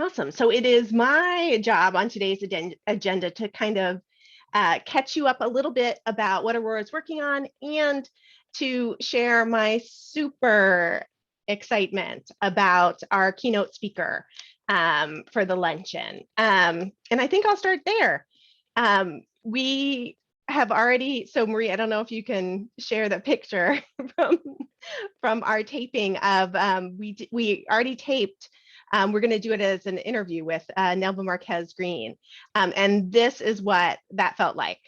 Awesome. So it is my job on today's agenda to kind of catch you up a little bit about what Aurora is working on and to share my super excitement about our keynote speaker for the luncheon. And I think I'll start there. We have already, so Marie, I don't know if you can share the picture from our taping of, we already taped. We're going to do it as an interview with Nelva Marquez Green. And this is what that felt like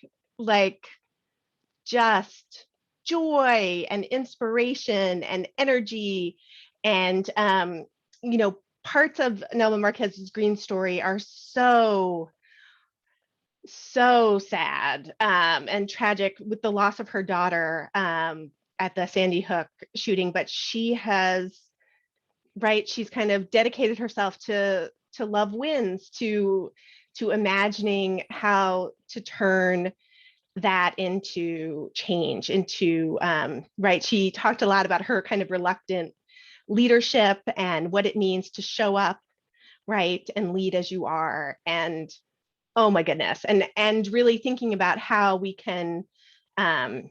just joy and inspiration and energy. And, parts of Nelva Marquez Green's story are so sad and tragic with the loss of her daughter at the Sandy Hook shooting, but she's kind of dedicated herself to love wins, to imagining how to turn that into change, into she talked a lot about her kind of reluctant leadership and what it means to show up and lead as you are. And oh my goodness, and really thinking about how we can kind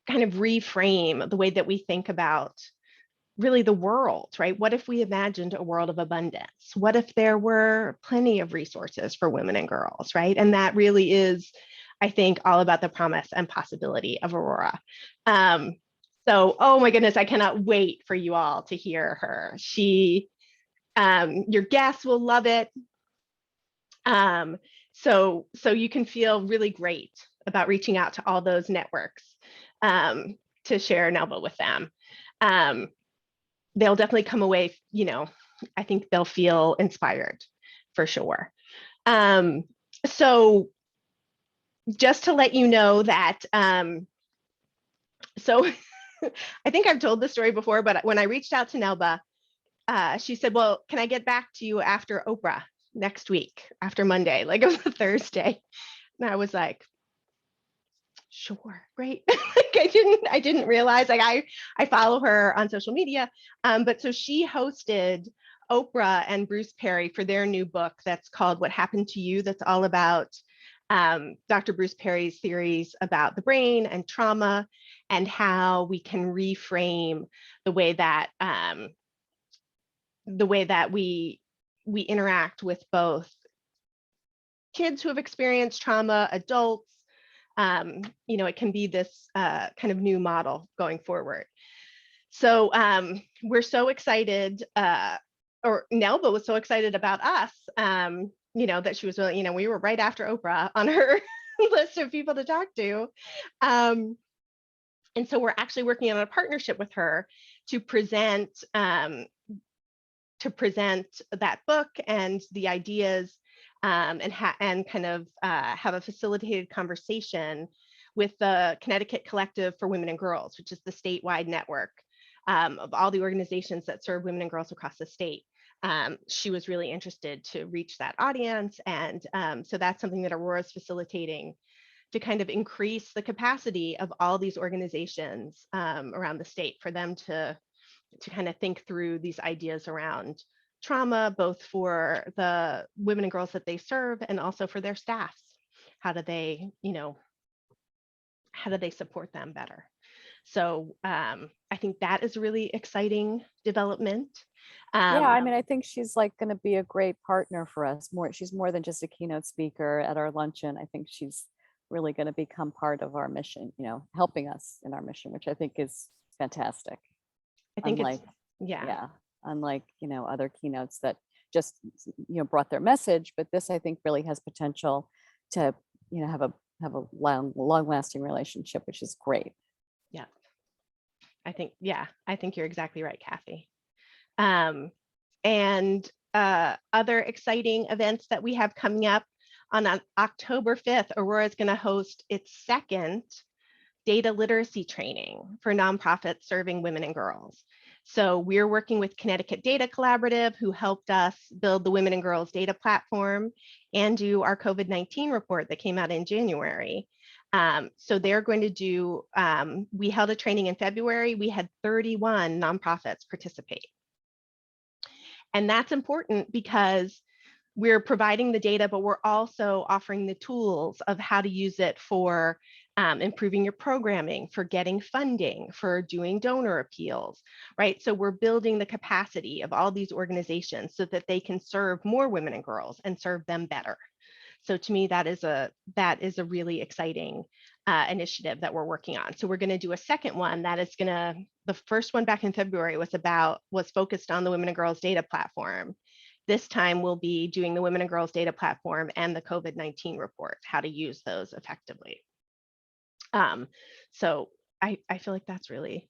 of reframe the way that we think about really the world, right? What if we imagined a world of abundance? What if there were plenty of resources for women and girls, right? And that really is, I think, all about the promise and possibility of Aurora. So, oh my goodness, I cannot wait for you all to hear her. Your guests will love it. So you can feel really great about reaching out to all those networks to share Nelva with them. They'll definitely come away, I think they'll feel inspired for sure. So just to let you know that, so I think I've told this story before, but when I reached out to Nelva, she said, well, can I get back to you after Oprah next week, after Monday, like it was a Thursday? And I was like, sure, great. I didn't realize, I follow her on social media. But so she hosted Oprah and Bruce Perry for their new book that's called What Happened to You, that's all about Dr. Bruce Perry's theories about the brain and trauma and how we can reframe the way that we interact with both kids who have experienced trauma, adults. It can be this kind of new model going forward. So we're so excited, or Nelva was so excited about us, that she was really, we were right after Oprah on her list of people to talk to. And so we're actually working on a partnership with her to present that book and the ideas and kind of have a facilitated conversation with the Connecticut Collective for Women and Girls, which is the statewide network of all the organizations that serve women and girls across the state. She was really interested to reach that audience. And so that's something that Aurora is facilitating to kind of increase the capacity of all these organizations around the state for them to kind of think through these ideas around trauma, both for the women and girls that they serve and also for their staffs. How do they support them better? So I think that is a really exciting development. I think she's going to be a great partner for us. She's more than just a keynote speaker at our luncheon. I think she's really going to become part of our mission, helping us in our mission, which I think is fantastic. I think unlike other keynotes that just brought their message, but this I think really has potential to have a long-lasting relationship, which is great. Yeah, I think you're exactly right, Kathy. And other exciting events that we have coming up on October 5th, Aurora is going to host its second data literacy training for nonprofits serving women and girls. So we're working with Connecticut Data Collaborative, who helped us build the Women and Girls Data Platform and do our COVID-19 report that came out in January. So they're going to do, we held a training in February. We had 31 nonprofits participate. And that's important because we're providing the data, but we're also offering the tools of how to use it for improving your programming, for getting funding, for doing donor appeals, right? So we're building the capacity of all these organizations so that they can serve more women and girls and serve them better. So to me, that is a really exciting initiative that we're working on. So we're going to do a second one that is going to, the first one back in February was focused on the Women and Girls Data Platform. This time we'll be doing the Women and Girls Data Platform and the COVID-19 report, how to use those effectively. So I feel like that's really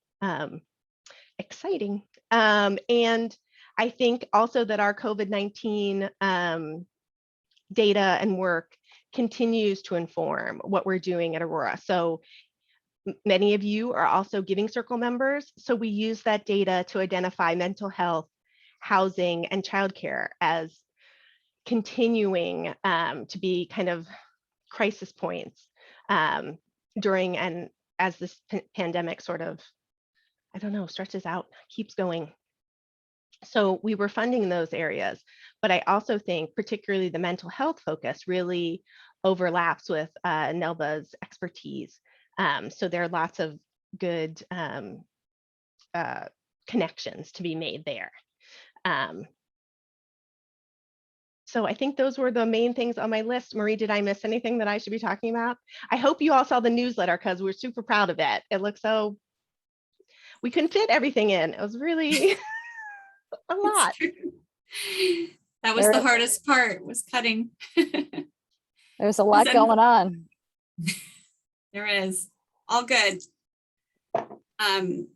exciting. And I think also that our COVID-19 data and work continues to inform what we're doing at Aurora. So many of you are also Giving Circle members. So we use that data to identify mental health, housing, and childcare as continuing to be kind of crisis points during and as this pandemic sort of, I don't know, stretches out, keeps going. So we were funding those areas, but I also think particularly the mental health focus really overlaps with Nelva's expertise. So there are lots of good connections to be made there. So I think those were the main things on my list. Marie, did I miss anything that I should be talking about? I hope you all saw the newsletter because we're super proud of it. It looks so, we couldn't fit everything in. It was really a lot. That was the hardest part, was cutting. There's a lot going on. There is. All good. I'm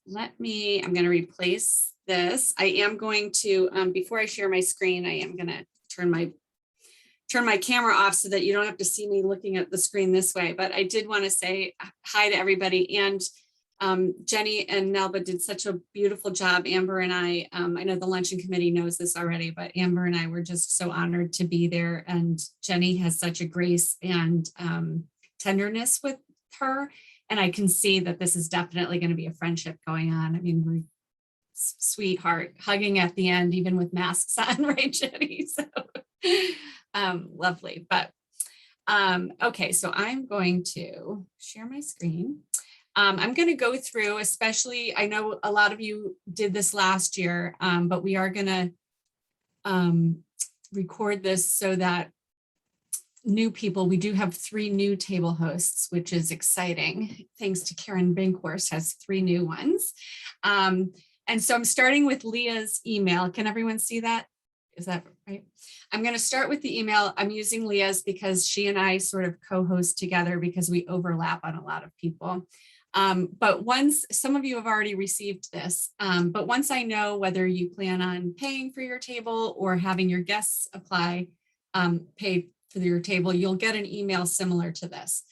going to replace this. I am going to, before I share my screen, I am going to turn my camera off so that you don't have to see me looking at the screen this way. But I did want to say hi to everybody. And Jenny and Nelva did such a beautiful job. Amber and I know the luncheon committee knows this already, but Amber and I were just so honored to be there. And Jenny has such a grace and tenderness with her. And I can see that this is definitely going to be a friendship going on. I mean, we're sweetheart hugging at the end, even with masks on, right, Jenny? So lovely. But okay, so I'm going to share my screen. I'm going to go through, especially, I know a lot of you did this last year, but we are going to record this so that new people, we do have 3 new table hosts, which is exciting. Thanks to Karen Binkhorst has 3 new ones. And so I'm starting with Leah's email. Can everyone see that? Is that right? I'm going to start with the email. I'm using Leah's because she and I sort of co-host together because we overlap on a lot of people. But once, some of you have already received this, but once I know whether you plan on paying for your table or having your guests apply, pay for your table, you'll get an email similar to this.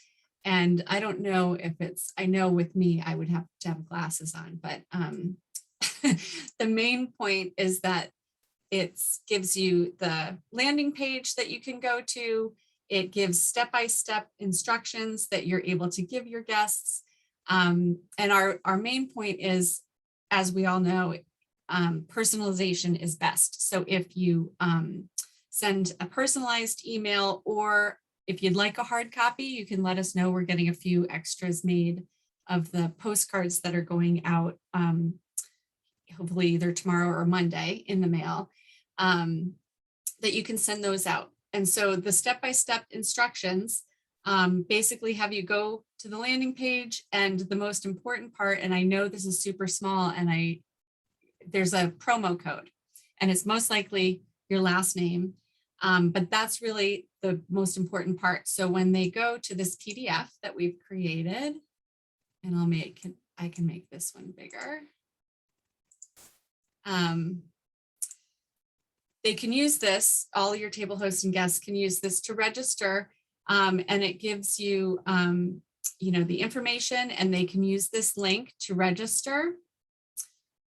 And I don't know if it's, I know with me, I would have to have glasses on, but the main point is that it gives you the landing page that you can go to. It gives step-by-step instructions that you're able to give your guests. And our main point is, as we all know, personalization is best. So if you send a personalized email, or if you'd like a hard copy, you can let us know. We're getting a few extras made of the postcards that are going out, hopefully either tomorrow or Monday in the mail, that you can send those out. And so the step-by-step instructions basically have you go to the landing page, and the most important part, and I know this is super small, and there's a promo code, and it's most likely your last name, but that's really the most important part. So when they go to this PDF that we've created, and I can make this one bigger. They can use this, all your table hosts and guests can use this to register, and it gives you, the information, and they can use this link to register,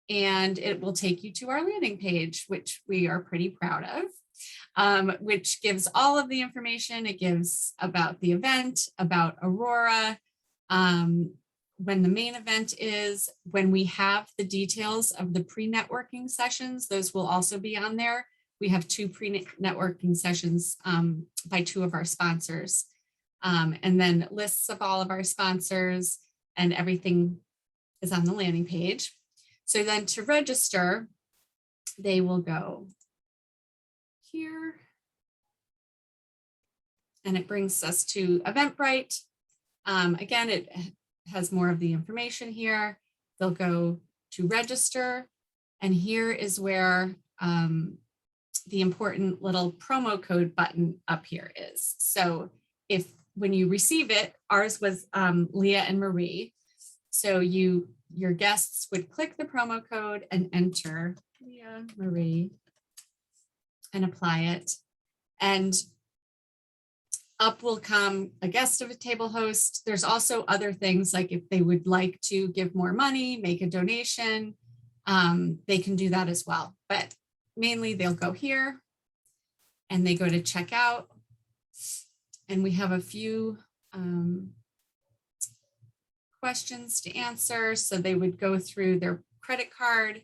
and it will take you to our landing page, which we are pretty proud of, which gives all of the information. It gives about the event, about Aurora, when the main event is, when we have the details of the pre-networking sessions, those will also be on there. We have 2 pre-networking sessions by 2 of our sponsors. And then lists of all of our sponsors and everything is on the landing page. So then to register, they will go here. And it brings us to Eventbrite. Again, it has more of the information here. They'll go to register. And here is where the important little promo code button up here is. So when you receive it, ours was Leah and Marie. So your guests would click the promo code and enter Leah, Marie, and apply it. And up will come a guest of a table host. There's also other things like if they would like to give more money, make a donation, they can do that as well. But mainly they'll go here and they go to checkout. And we have a few questions to answer. So they would go through their credit card.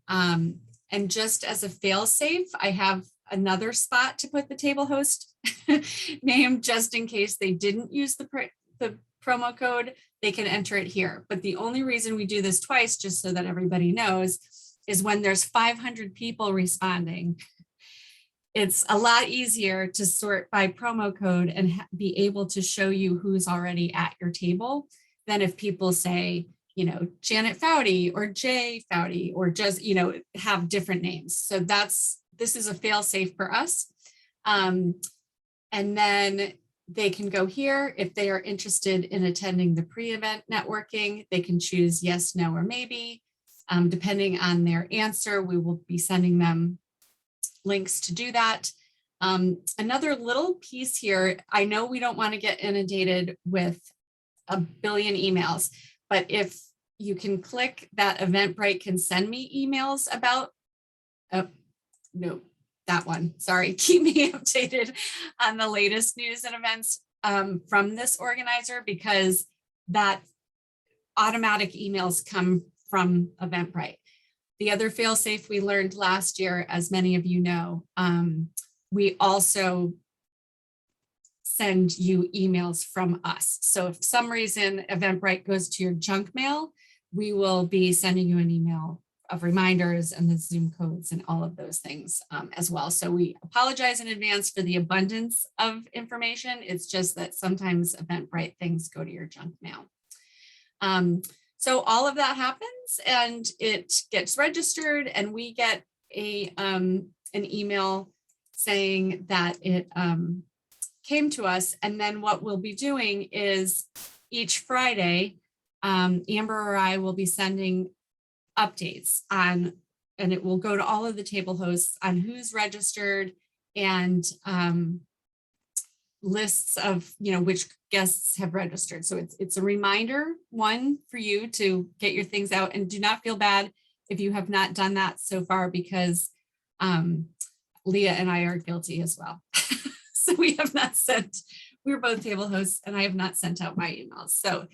And just as a fail safe, I have another spot to put the table host name just in case they didn't use the promo code, they can enter it here. But the only reason we do this twice, just so that everybody knows, is when there's 500 people responding. It's a lot easier to sort by promo code and be able to show you who's already at your table than if people say, Janet Foudy or Jay Foudy, or just, have different names. So this is a fail safe for us. And then they can go here. If they are interested in attending the pre-event networking, they can choose yes, no, or maybe. Depending on their answer, we will be sending them links to do that. Another little piece here, I know we don't want to get inundated with a billion emails, but if you can click that Eventbrite can send me emails about, no, that one, sorry, keep me updated on the latest news and events from this organizer, because that automatic emails come from Eventbrite. The other fail-safe we learned last year, as many of you know, we also send you emails from us. So if for some reason Eventbrite goes to your junk mail, we will be sending you an email of reminders and the Zoom codes and all of those things as well. So we apologize in advance for the abundance of information. It's just that sometimes Eventbrite things go to your junk mail. So all of that happens and it gets registered, and we get an email saying that it came to us. And then what we'll be doing is each Friday, Amber or I will be sending updates on, and it will go to all of the table hosts on who's registered and lists of, which guests have registered. So it's a reminder, one, for you to get your things out, and do not feel bad if you have not done that so far, because Leah and I are guilty as well. So we're both table hosts and I have not sent out my emails. So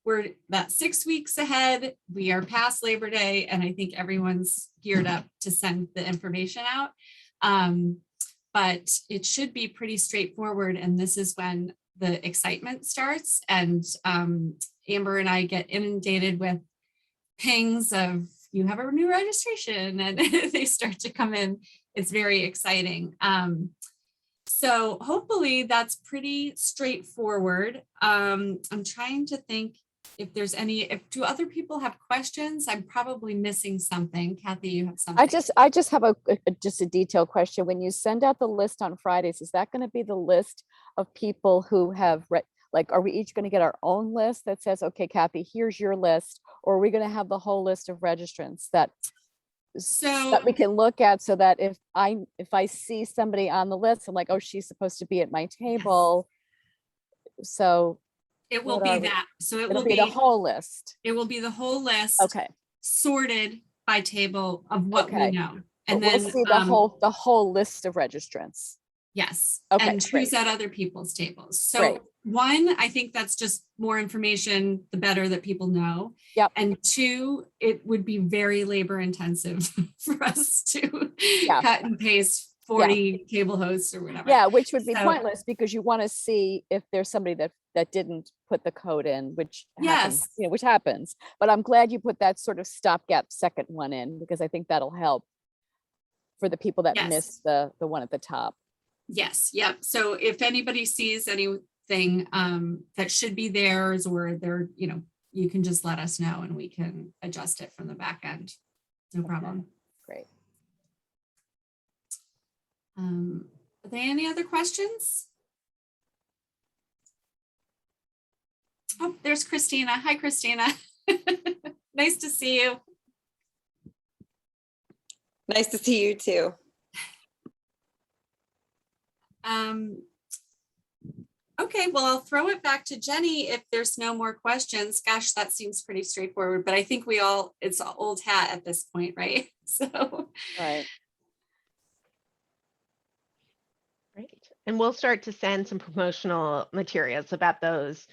we're about 6 weeks ahead. We are past Labor Day, and I think everyone's geared up to send the information out. But it should be pretty straightforward. And this is when the excitement starts. And Amber and I get inundated with pings of, you have a new registration, and they start to come in. It's very exciting. So hopefully that's pretty straightforward. I'm trying to think if there's do other people have questions? I'm probably missing something. Kathy, you have something. I just have a detailed question. When you send out the list on Fridays, is that going to be the list of people who have are we each going to get our own list that says, okay, Kathy, here's your list, or are we going to have the whole list of registrants that we can look at, so that if I see somebody on the list, I'm like, oh, she's supposed to be at my table. Yes. So it will be that. So it'll be the whole list. It will be the whole list. Okay. Sorted by table of what we know. And but then we'll see the whole list of registrants. Yes. Okay, And who's great. at other people's tables. So Great. one, I think that's just more information, the better that people know. Yep. And two, it would be very labor intensive for us to Yeah. cut and paste 40 table hosts or whatever. Yeah, which would be So- pointless because you want to see if there's somebody that didn't put the code in, which happens, Yes. which happens. But I'm glad you put that sort of stopgap second one in, because I think that'll help for the people that Yes. missed the one at the top. Yes. Yep. So if anybody sees anything that should be theirs, or they're, you can just let us know and we can adjust it from the back end. No problem. Great. Are there any other questions? Oh, there's Christina. Hi, Christina. Nice to see you. Nice to see you too. Okay, well, I'll throw it back to Jenny if there's no more questions. Gosh, that seems pretty straightforward, but I think it's old hat at this point, right? So. Right. Great. And we'll start to send some promotional materials about those.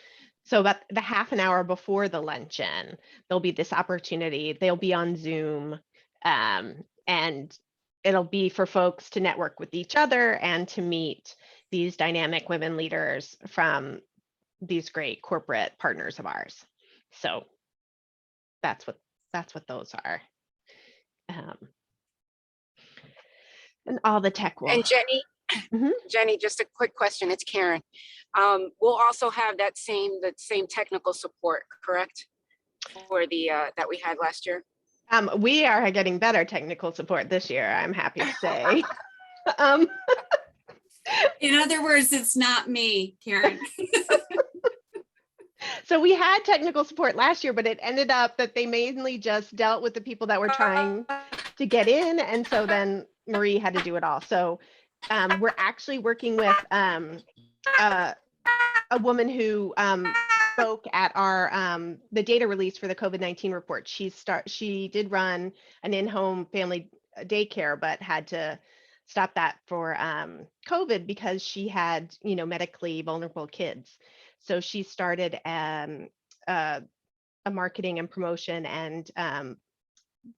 So about the half an hour before the luncheon, there'll be this opportunity. They'll be on Zoom, and it'll be for folks to network with each other and to meet these dynamic women leaders from these great corporate partners of ours. So that's what those are. And all the tech will. And Jenny, Mhm. Jenny, just a quick question. It's Karen. We'll also have the same technical support, correct? For the that we had last year. We are getting better technical support this year, I'm happy to say. um, In other words, it's not me, Karen. so we had technical support last year, but it ended up that they mainly just dealt with the people that were trying to get in. And so then Marie had to do it all. So we're actually working with a woman who spoke at our the data release for the COVID-19 report. She did run an in-home family daycare, but had to stop that for COVID because she had, medically vulnerable kids. So she started a marketing and promotion and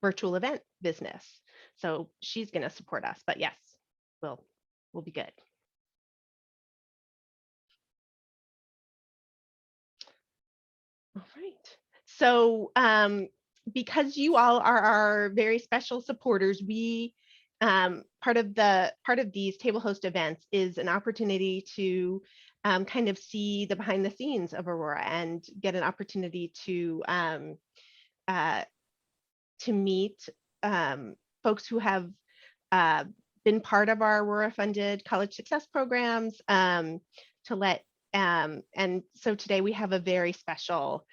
virtual event business. So she's going to support us. But yes, we'll be good. All right. So because you all are our very special supporters, we part of these table host events is an opportunity to kind of see the behind the scenes of Aurora and get an opportunity to meet folks who have been part of our Aurora funded college success programs, and so today we have a very special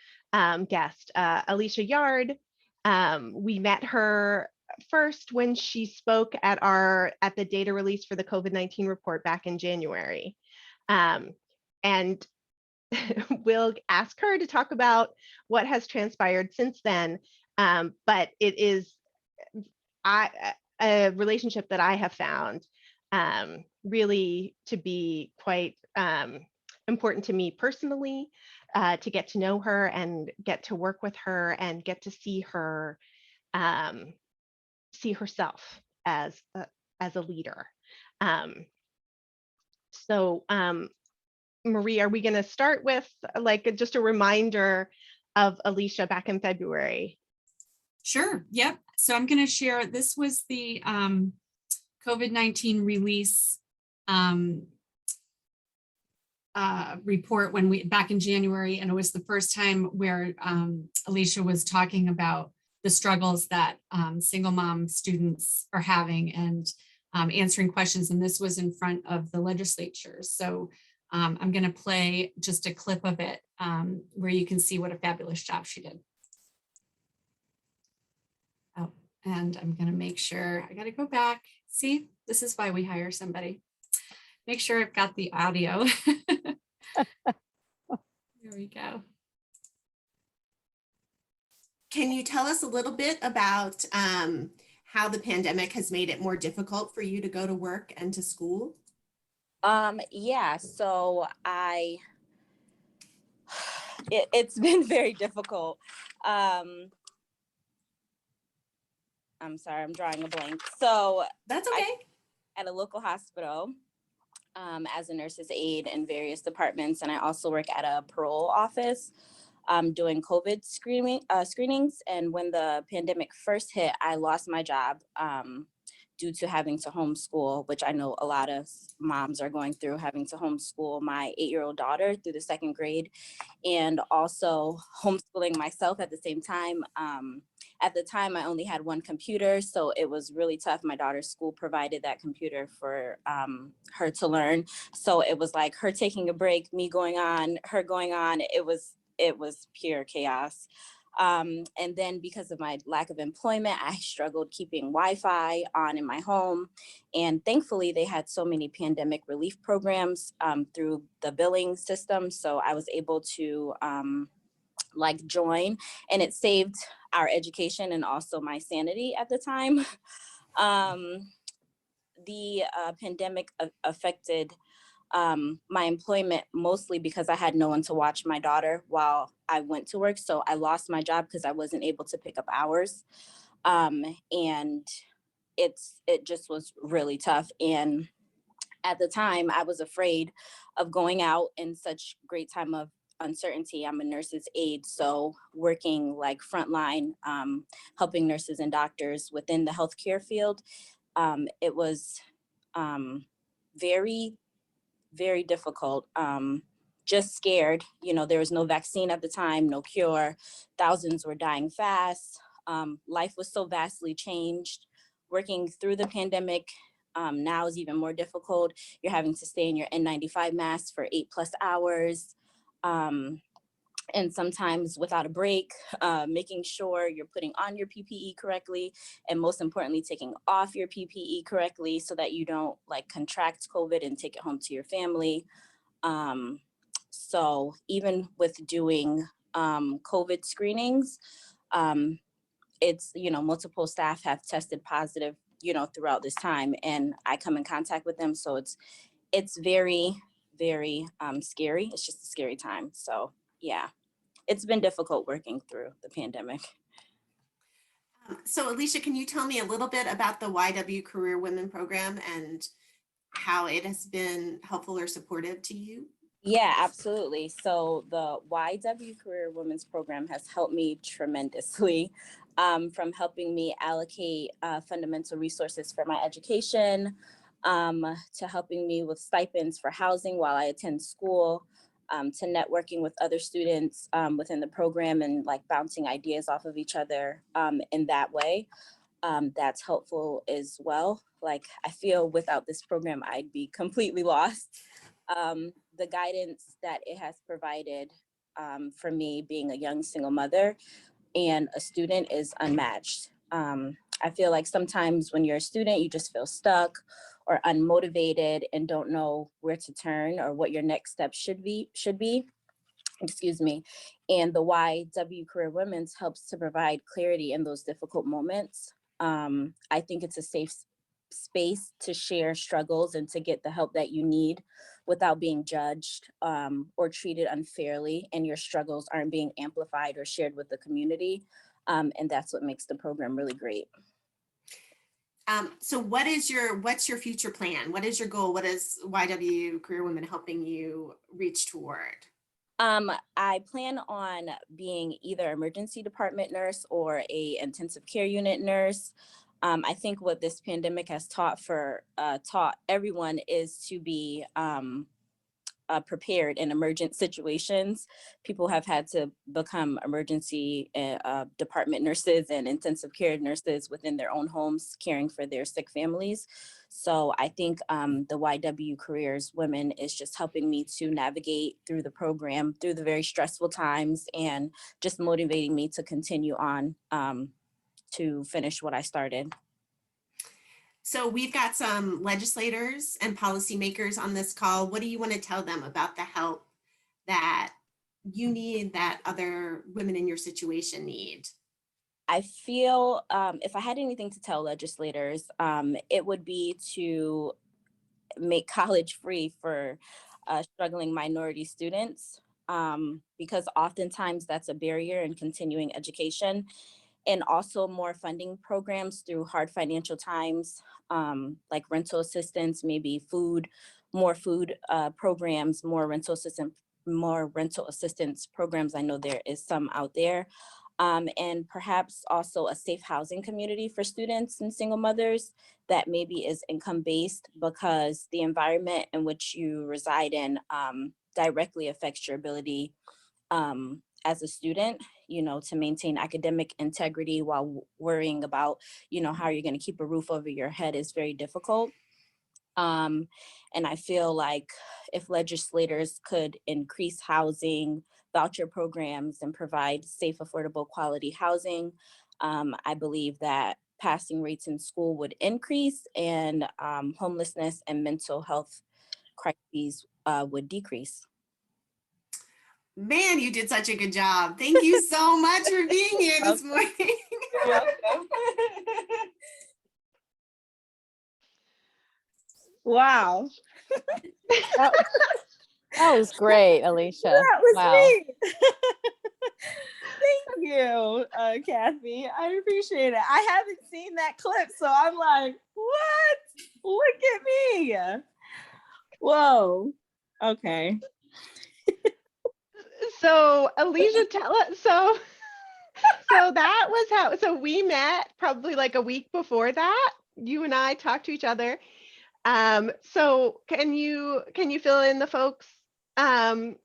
guest, Alysha Yard. We met her first when she spoke at the data release for the COVID-19 report back in January. And we'll ask her to talk about what has transpired since then. But it is a relationship that I have found really to be quite important to me personally, to get to know her and get to work with her and get to see her see herself as a leader. So Marie, are we going to start with just a reminder of Alysha back in February? Sure. Yep. So I'm going to share, this was the COVID-19 release report back in January. And it was the first time where Alysha was talking about the struggles that single mom students are having and answering questions. And this was in front of the legislature. So I'm going to play just a clip of it where you can see what a fabulous job she did. Oh, and I'm going to make sure, I got to go back. See, this is why we hire somebody. Make sure I've got the audio. Here we go. Can you tell us a little bit about how the pandemic has made it more difficult for you to go to work and to school? Yeah, so it's been very difficult. I'm sorry, I'm drawing a blank. So That's okay. at a local hospital, as a nurse's aide in various departments, and I also work at a parole office, doing COVID screenings. And when the pandemic first hit, I lost my job due to having to homeschool, which I know a lot of moms are going through, having to homeschool my 8-year-old daughter through the 2nd grade, and also homeschooling myself at the same time. At the time, I only had one computer, so it was really tough. My daughter's school provided that computer for her to learn. So it was like her taking a break, me going on, her going on. It was pure chaos. And then because of my lack of employment, I struggled keeping Wi-Fi on in my home. And thankfully, they had so many pandemic relief programs through the billing system. So I was able to join, and it saved our education and also my sanity at the time. The pandemic affected my employment mostly because I had no one to watch my daughter while I went to work. So I lost my job because I wasn't able to pick up hours. And it just was really tough. And at the time, I was afraid of going out in such great time of uncertainty. I'm a nurse's aide, so working like frontline, helping nurses and doctors within the healthcare field. It was very, very difficult. Just scared. There was no vaccine at the time, no cure. Thousands were dying fast. Life was so vastly changed. Working through the pandemic now is even more difficult. You're having to stay in your N95 mask for 8+ hours. And sometimes without a break, making sure you're putting on your PPE correctly, and most importantly, taking off your PPE correctly so that you don't contract COVID and take it home to your family. So even with doing COVID screenings, it's, multiple staff have tested positive, throughout this time, and I come in contact with them. So it's very, very scary. It's just a scary time. So yeah, it's been difficult working through the pandemic. So Alysha, can you tell me a little bit about the YW Career Women Program and how it has been helpful or supportive to you? Yeah, absolutely. So the YW Career Women's Program has helped me tremendously, from helping me allocate fundamental resources for my education, to helping me with stipends for housing while I attend school, to networking with other students within the program and bouncing ideas off of each other in that way. That's helpful as well. I feel without this program, I'd be completely lost. The guidance that it has provided for me being a young single mother and a student is unmatched. I feel like sometimes when you're a student, you just feel stuck or unmotivated and don't know where to turn or what your next step should be. Excuse me. And the YW Career Women's helps to provide clarity in those difficult moments. I think it's a safe space to share struggles and to get the help that you need without being judged or treated unfairly, and your struggles aren't being amplified or shared with the community. And that's what makes the program really great. So what's your future plan? What is your goal? What is YW Career Women helping you reach toward? I plan on being either emergency department nurse or a intensive care unit nurse. I think what this pandemic has taught everyone is to be prepared in emergent situations. People have had to become emergency department nurses and intensive care nurses within their own homes, caring for their sick families. So I think the YW Careers Women is just helping me to navigate through the program, through the very stressful times, and just motivating me to continue on to finish what I started. So we've got some legislators and policymakers on this call. What do you want to tell them about the help that you need, that other women in your situation need? I feel if I had anything to tell legislators, it would be to make college free for struggling minority students, because oftentimes that's a barrier in continuing education, and also more funding programs through hard financial times, like rental assistance, maybe more food programs, more rental assistance programs. I know there is some out there. And perhaps also a safe housing community for students and single mothers that maybe is income based, because the environment in which you reside in directly affects your ability as a student, to maintain academic integrity while worrying about, how you're going to keep a roof over your head is very difficult. And I feel like if legislators could increase housing, voucher programs, and provide safe, affordable, quality housing, I believe that passing rates in school would increase, and homelessness and mental health crises would decrease. Man, you did such a good job. Thank you so much for being here this morning. You're welcome. Wow. That was great, Alysha. That was Wow. me. Thank you, Kathy. I appreciate it. I haven't seen that clip, so I'm like, what? Look at me. Whoa. Okay. So Alysha, tell us. So that was how. So we met probably like a week before that. You and I talked to each other. So can you fill in the folks on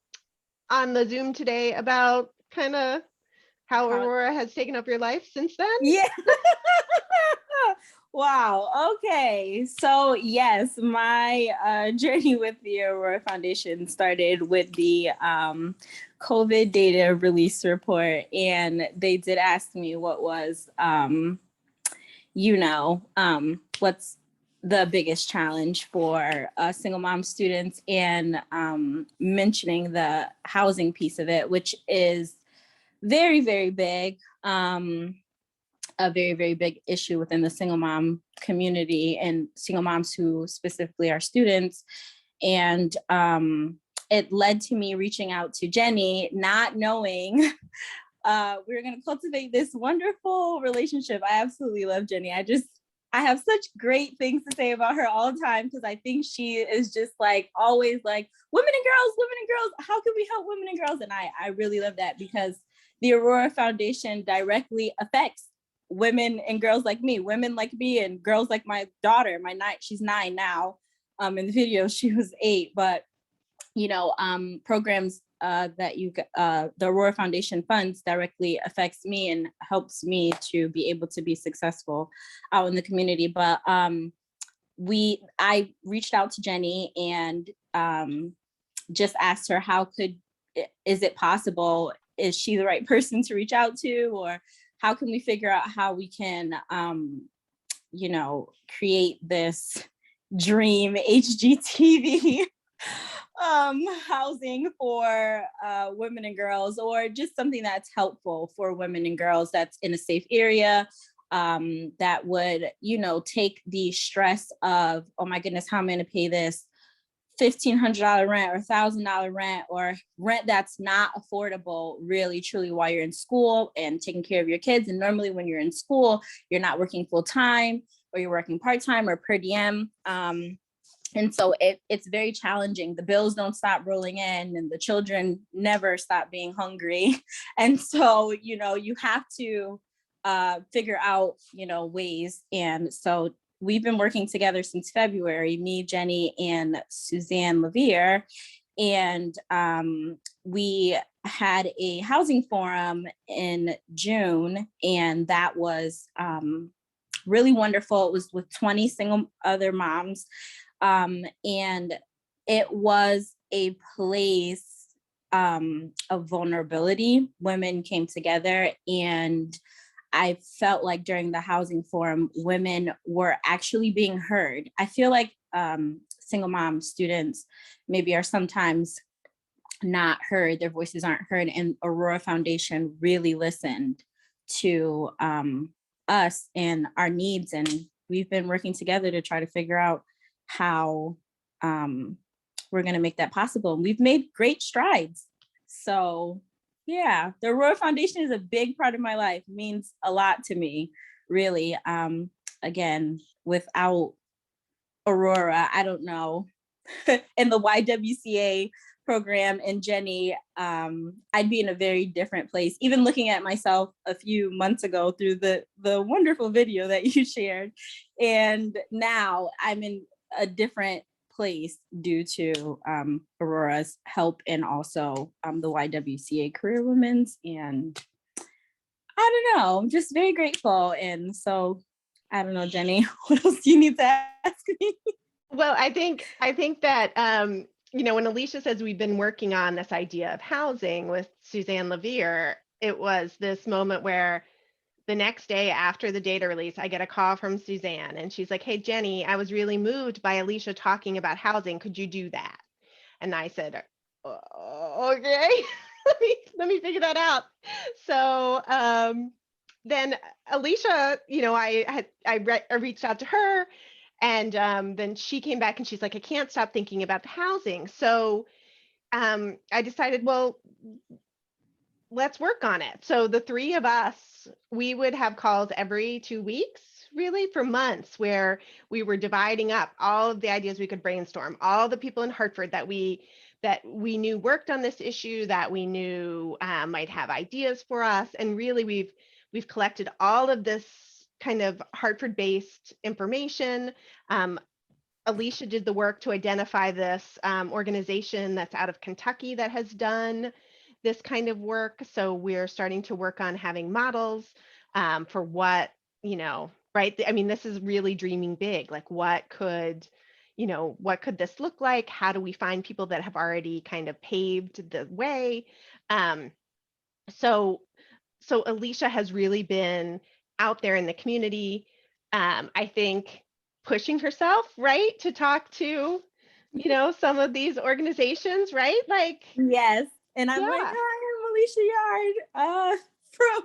the Zoom today about kind of how Aurora has taken up your life since then? Yeah. Wow. Okay. So yes, my journey with the Aurora Foundation started with the COVID data release report, and they did ask me what was, what's the biggest challenge for single mom students, and mentioning the housing piece of it, which is very, very big. A very, very big issue within the single mom community and single moms who specifically are students. And it led to me reaching out to Jenny, not knowing we were going to cultivate this wonderful relationship. I absolutely love Jenny. I have such great things to say about her all the time, because I think she is just like always like women and girls, how can we help women and girls? And I really love that, because the Aurora Foundation directly affects women and girls like me, and girls like my daughter, she's 9 now. In the video, she was 8, but programs that the Aurora Foundation funds directly affects me and helps me to be able to be successful out in the community. But I reached out to Jenny and just asked her, is it possible? Is she the right person to reach out to, or how can we figure out how we can, create this dream HGTV housing for women and girls, or just something that's helpful for women and girls that's in a safe area, that would, take the stress of, oh my goodness, how am I going to pay this $1,500 rent or $1,000 rent, or rent that's not affordable really truly while you're in school and taking care of your kids. And normally when you're in school, you're not working full time, or you're working part-time or per diem. And so it's very challenging. The bills don't stop rolling in, and the children never stop being hungry. And so, you have to figure out, ways. And so we've been working together since February, me, Jenny, and Suzanne Levere. And we had a housing forum in June, and that was really wonderful. It was with 20 single other moms. And it was a place of vulnerability. Women came together, and I felt like during the housing forum, women were actually being heard. I feel like single mom students maybe are sometimes not heard, their voices aren't heard, and Aurora Foundation really listened to us and our needs. And we've been working together to try to figure out how we're going to make that possible. We've made great strides. So yeah, the Aurora Foundation is a big part of my life. It means a lot to me, really. Again, without Aurora, I don't know, and the YWCA program and Jenny, I'd be in a very different place. Even looking at myself a few months ago through the wonderful video that you shared. And now I'm in a different place due to Aurora's help and also the YWCA Career Women's. And I don't know, I'm just very grateful. And so, I don't know, Jenny, what else do you need to ask me? Well, I think that you know, when Alysha says we've been working on this idea of housing with Suzanne Levere, it was this moment where the next day after the data release, I get a call from Suzanne and she's like, "Hey, Jenny, I was really moved by Alysha talking about housing. Could you do that?" And I said, "Okay, let me figure that out." So then Alysha, you know, I reached out to her, and then she came back and she's like, "I can't stop thinking about the housing." So I decided, well, let's work on it. So the three of us, we would have calls every 2 weeks, really for months, where we were dividing up all of the ideas we could brainstorm, all the people in Hartford that we knew worked on this issue, that we knew might have ideas for us. And really we've collected all of this kind of Hartford-based information. Alysha did the work to identify this organization that's out of Kentucky that has done this kind of work. So we're starting to work on having models for what, you know, right? I mean, this is really dreaming big. Like, what could this look like? How do we find people that have already kind of paved the way? So Alysha has really been out there in the community. I think pushing herself, right, to talk to, you know, some of these organizations, right? Like, yes. And I'm like, yeah. "Hi, I'm Alysha Yard from,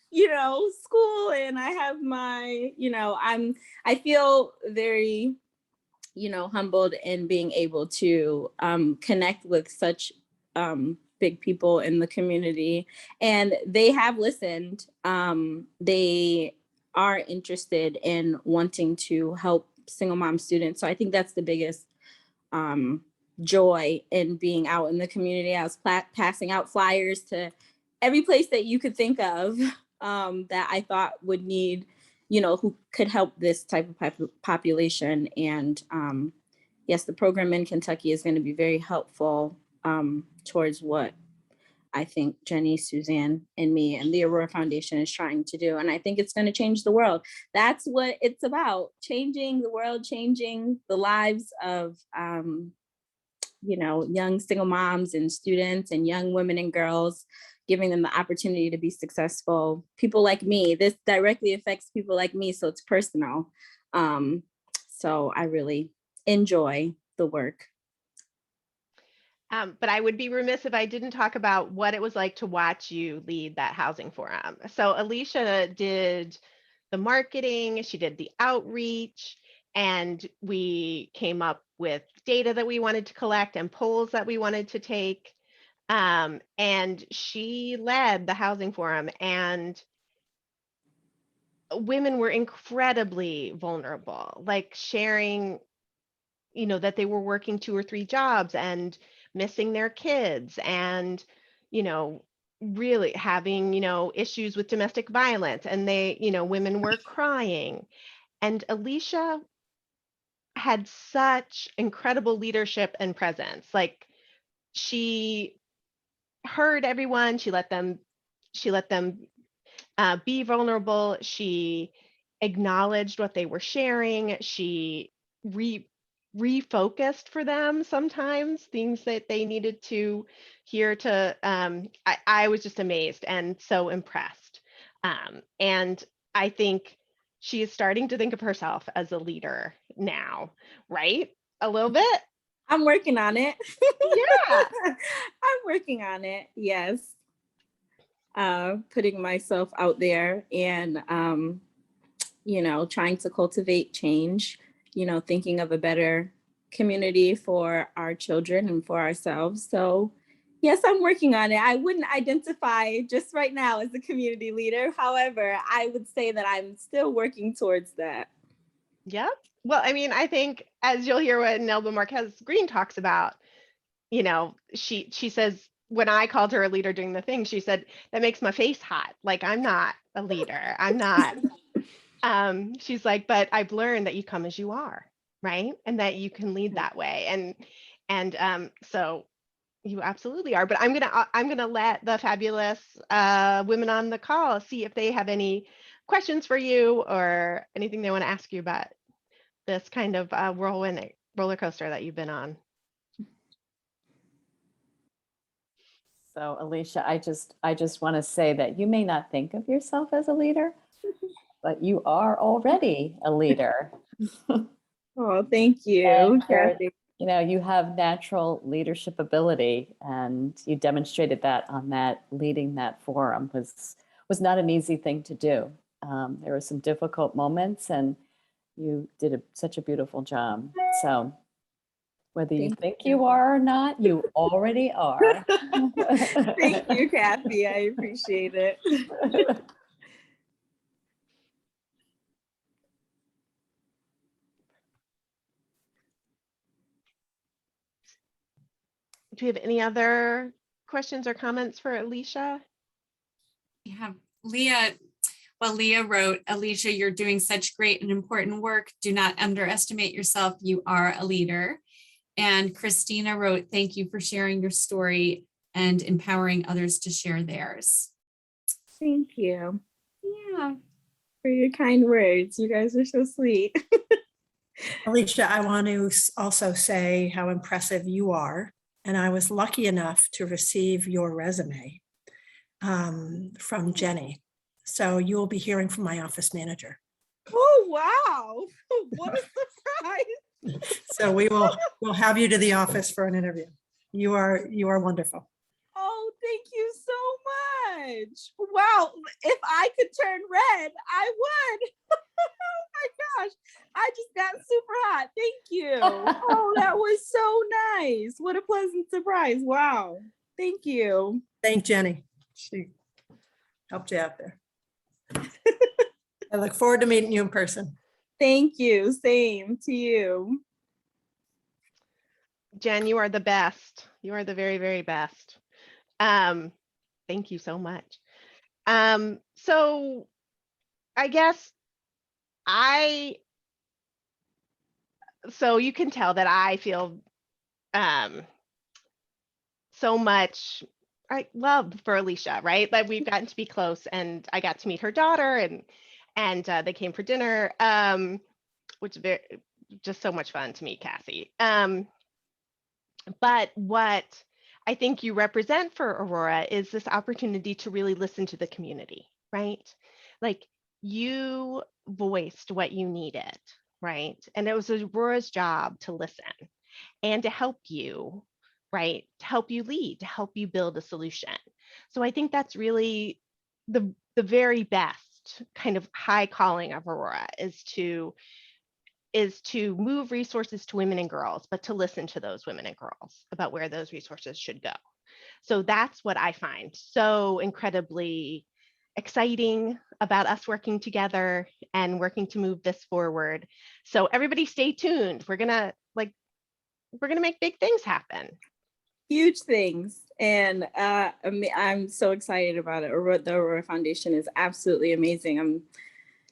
you know, school." And I have my, you know, I feel very, you know, humbled in being able to connect with such big people in the community. And they have listened. They are interested in wanting to help single mom students. So I think that's the biggest joy in being out in the community. I was passing out flyers to every place that you could think of that I thought would need, you know, who could help this type of population. And yes, the program in Kentucky is going to be very helpful towards what I think Jenny, Suzanne, and me and the Aurora Foundation is trying to do. And I think it's going to change the world. That's what it's about: changing the world, changing the lives of you know, young single moms and students and young women and girls, giving them the opportunity to be successful. People like me, this directly affects people like me, so it's personal. So I really enjoy the work. But I would be remiss if I didn't talk about what it was like to watch you lead that housing forum. So Alysha did the marketing, she did the outreach, and we came up with data that we wanted to collect and polls that we wanted to take. And she led the housing forum, and women were incredibly vulnerable, like sharing, you know, that they were working 2 or 3 jobs and missing their kids, and, you know, really having, you know, issues with domestic violence, and they, you know, women were crying. And Alysha had such incredible leadership and presence. Like, she heard everyone, she let them be vulnerable. She acknowledged what they were sharing. She refocused for them sometimes things that they needed to hear. To I was just amazed and so impressed. And I think she is starting to think of herself as a leader now, right? A little bit. I'm working on it. Yeah. I'm working on it. Yes. Putting myself out there and, you know, trying to cultivate change, you know, thinking of a better community for our children and for ourselves. So yes, I'm working on it. I wouldn't identify just right now as a community leader. However, I would say that I'm still working towards that. Yep. Well, I mean, I think as you'll hear what Nelva Marquez Green talks about, you know, she says, when I called her a leader doing the thing, she said, that makes my face hot. Like, I'm not a leader. I'm not. She's like, but I've learned that you come as you are, right? And that you can lead that way. And so you absolutely are. But I'm gonna let the fabulous women on the call see if they have any questions for you or anything they want to ask you about this kind of whirlwind roller coaster that you've been on. So Alysha, I just want to say that you may not think of yourself as a leader, but you are already a leader. Oh, thank you. And Kathy. you know, you have natural leadership ability, and you demonstrated that on that leading that forum was not an easy thing to do. There were some difficult moments, and you did such a beautiful job. So whether you think you are or not, you already are. Thank you, Kathy. I appreciate it. Do you have any other questions or comments for Alysha? Yeah, Leah. Well, Leah wrote, Alysha, you're doing such great and important work. Do not underestimate yourself. You are a leader. And Christina wrote, thank you for sharing your story and empowering others to share theirs. Thank you. Yeah. For your kind words. You guys are so sweet. Alysha, I want to also say how impressive you are. And I was lucky enough to receive your resume from Jenny. So you will be hearing from my office manager. Oh, wow. What a surprise. So we'll have you to the office for an interview. You are wonderful. Oh, thank you so much. Wow. If I could turn red, I would. Oh my gosh. I just got super hot. Thank you. Oh, that was so nice. What a pleasant surprise. Wow. Thank you. Thank Jenny. She helped you out there. I look forward to meeting you in person. Thank you. Same to you. Jen, you are the best. You are the very, very best. Thank you so much. So I guess so you can tell that I feel so much love for Alysha, right? Like we've gotten to be close, and I got to meet her daughter, and they came for dinner, which is just so much fun to meet Cassie. But what I think you represent for Aurora is this opportunity to really listen to the community, right? Like you voiced what you needed, right? And it was Aurora's job to listen and to help you, right? To help you lead, to help you build a solution. So I think that's really the very best kind of high calling of Aurora is to move resources to women and girls, but to listen to those women and girls about where those resources should go. So that's what I find so incredibly exciting about us working together and working to move this forward. So everybody stay tuned. We're gonna make big things happen. Huge things. And I'm so excited about it. The Aurora Foundation is absolutely amazing. I'm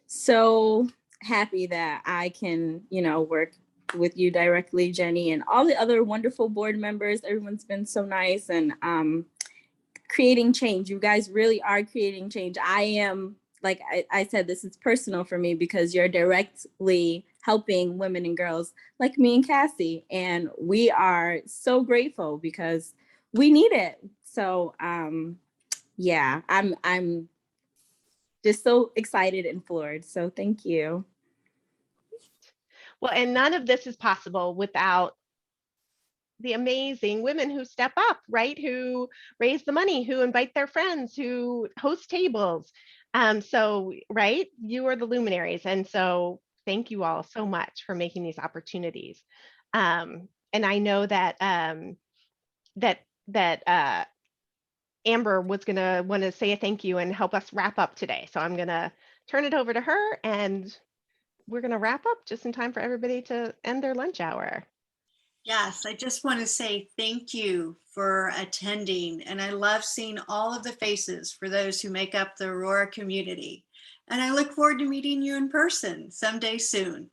so happy that I can, work with you directly, Jenny, and all the other wonderful board members. Everyone's been so nice and creating change. You guys really are creating change. I am, like I said, this is personal for me because you're directly helping women and girls like me and Cassie. And we are so grateful because we need it. So yeah, I'm just so excited and floored. So thank you. Well, and none of this is possible without the amazing women who step up, right? Who raise the money, who invite their friends, who host tables. So, right, you are the luminaries. And so thank you all so much for making these opportunities. And I know that Amber was gonna want to say a thank you and help us wrap up today. So I'm gonna turn it over to her, and we're gonna wrap up just in time for everybody to end their lunch hour. Yes, I just want to say thank you for attending. And I love seeing all of the faces for those who make up the Aurora community. And I look forward to meeting you in person someday soon.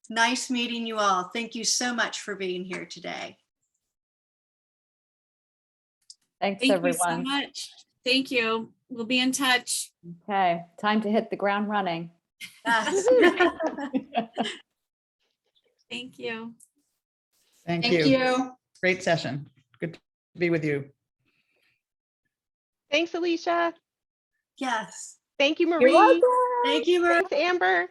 Nice meeting you all. Thank you so much for being here today. Thanks, Thank you everyone. so much. Thank you. We'll be in touch. Okay, time to hit the ground running. Yes. Thank you. Thank Thank you. you. Great session. Good to be with you. Thanks, Alysha. Yes. Thank you, You're Marie. welcome. Thank you, Marie. Thanks, Amber.